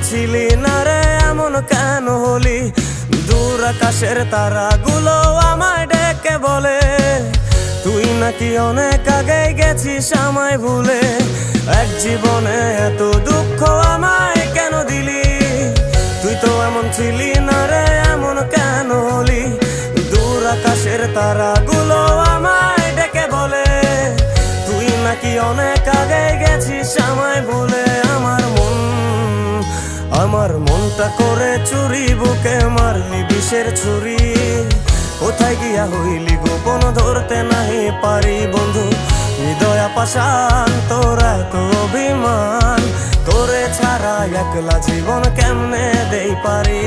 ছিলি না রে এমন কেন হলি? দূর আকাশের তারাগুলো আমায় ডেকে বলে তুই নাকি অনেক আগে গেছিস আমায় ভুলে। এক জীবনে এত দুঃখ আমায় কেন দিলি? তুই তো এমন ছিলি না রে এমন কেন হলি? দূর আকাশের তারাগুলো আমায় ডেকে বলে তুই নাকি অনেক আগে গেছিস আমায় ভুলে। আমার মনটা করে চুরি, বুকে মারলি বিষের ছুরি। কোথায় গিয়া হইলি গোপন ধরতে নাহি পারি বন্ধু। হৃদয় পাষাণ তোর এত অভিমান, তোরে ছাড়া একলা জীবন কেমনে দেই পারি।